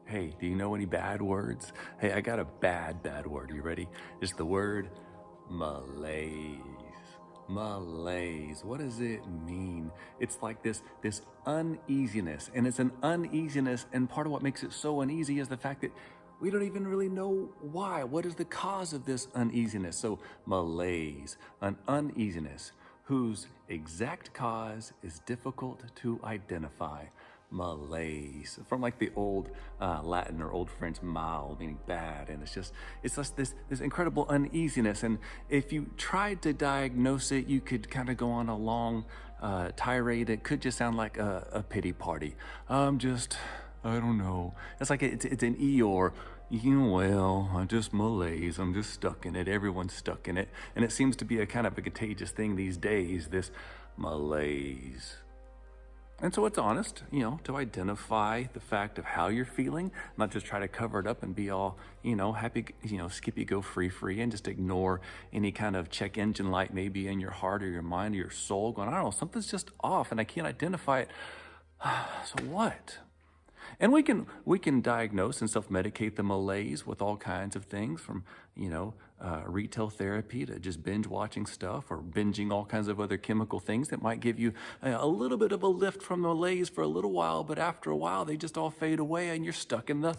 Hey, do you know any bad words? Hey, I got a bad word. You ready? It's the word malaise. Malaise. What does it mean? It's like this uneasiness, and it's an uneasiness, and part of what makes it so uneasy is the fact that we don't even really know why. What is the cause of this uneasiness? So malaise, an uneasiness whose exact cause is difficult to identify. Malaise, from like the old Latin or old French mal, meaning bad, and it's just this incredible uneasiness. And if you tried to diagnose it, you could kind of go on a long tirade. It could just sound like a pity party. I don't know. It's like it's an Eeyore. Well, I'm just malaise. I'm just stuck in it. Everyone's stuck in it. And it seems to be a kind of a contagious thing these days, this malaise. And so it's honest, to identify the fact of how you're feeling, not just try to cover it up and be all, happy, skippy, go free, and just ignore any kind of check engine light maybe in your heart or your mind or your soul going, I don't know, something's just off and I can't identify it. So what? And we can diagnose and self-medicate the malaise with all kinds of things, from retail therapy to just binge watching stuff or binging all kinds of other chemical things that might give you a little bit of a lift from malaise for a little while, but after a while they just all fade away and you're stuck in the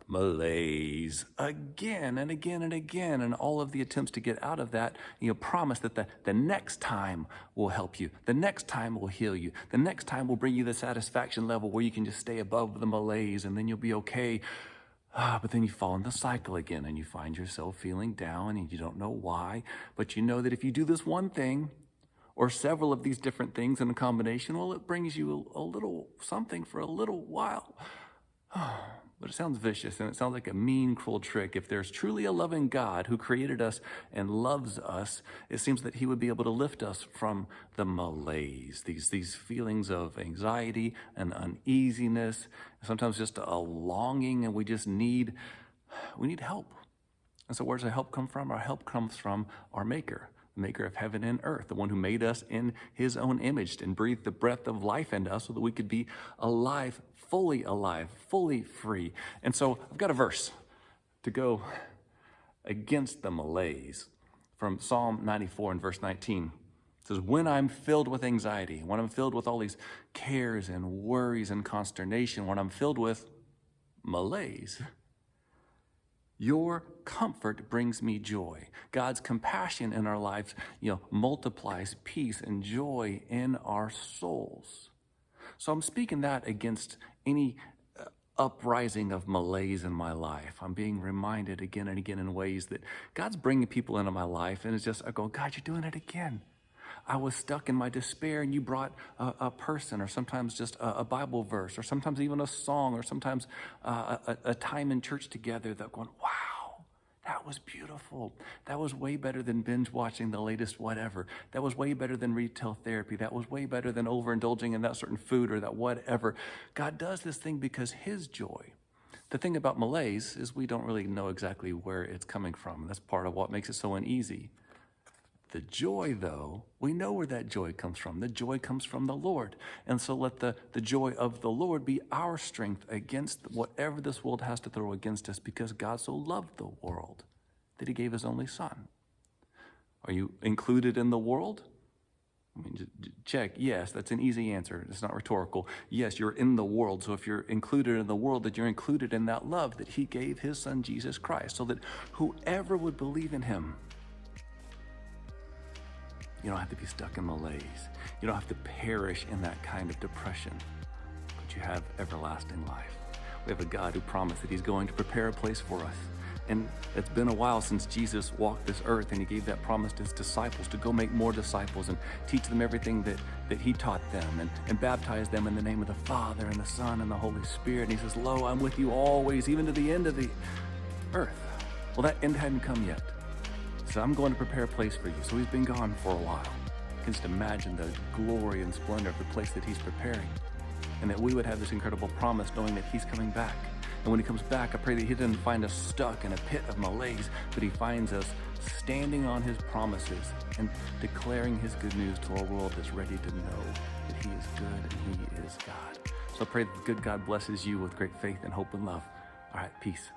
malaise again and again and again. And all of the attempts to get out of that, promise that the next time will help you. The next time will heal you. The next time will bring you the satisfaction level where you can just stay above the malaise and then you'll be okay. But then you fall in the cycle again and you find yourself feeling down and you don't know why. But you know that if you do this one thing or several of these different things in a combination, well, it brings you a little something for a little while. But it sounds vicious and it sounds like a mean, cruel trick. If there's truly a loving God who created us and loves us, it seems that he would be able to lift us from the malaise, these feelings of anxiety and uneasiness, sometimes just a longing, and we need help. And so where does our help come from? Our help comes from our Maker, the Maker of heaven and earth, the one who made us in his own image and breathed the breath of life into us so that we could be alive, fully free. And so I've got a verse to go against the malaise from Psalm 94 and verse 19. It says, when I'm filled with anxiety, when I'm filled with all these cares and worries and consternation, when I'm filled with malaise, your comfort brings me joy. God's compassion in our lives, multiplies peace and joy in our souls. So I'm speaking that against any uprising of malaise in my life. I'm being reminded again and again in ways that God's bringing people into my life, and it's just, I go, God, you're doing it again. I was stuck in my despair, and you brought a person, or sometimes just a Bible verse, or sometimes even a song, or sometimes a time in church together that going, wow, that was beautiful. That was way better than binge watching the latest whatever. That was way better than retail therapy. That was way better than overindulging in that certain food or that whatever. God does this thing because his joy. The thing about malaise is we don't really know exactly where it's coming from. That's part of what makes it so uneasy. The joy, though, we know where that joy comes from. The joy comes from the Lord. And so let the joy of the Lord be our strength against whatever this world has to throw against us, because God so loved the world that he gave his only son. Are you included in the world? I mean, check. Yes, that's an easy answer. It's not rhetorical. Yes, you're in the world. So if you're included in the world, that you're included in that love that he gave his son, Jesus Christ, so that whoever would believe in him, you don't have to be stuck in malaise. You don't have to perish in that kind of depression, but you have everlasting life. We have a God who promised that he's going to prepare a place for us. And it's been a while since Jesus walked this earth, and he gave that promise to his disciples to go make more disciples and teach them everything that he taught them, and baptize them in the name of the Father and the Son and the Holy Spirit. And he says, lo, I'm with you always, even to the end of the earth. Well, that end hadn't come yet. So I'm going to prepare a place for you. So he's been gone for a while. You can just imagine the glory and splendor of the place that he's preparing, and that we would have this incredible promise knowing that he's coming back. And when he comes back, I pray that he doesn't find us stuck in a pit of malaise, but he finds us standing on his promises and declaring his good news to a world that's ready to know that he is good and he is God. So I pray that the good God blesses you with great faith and hope and love. All right, peace.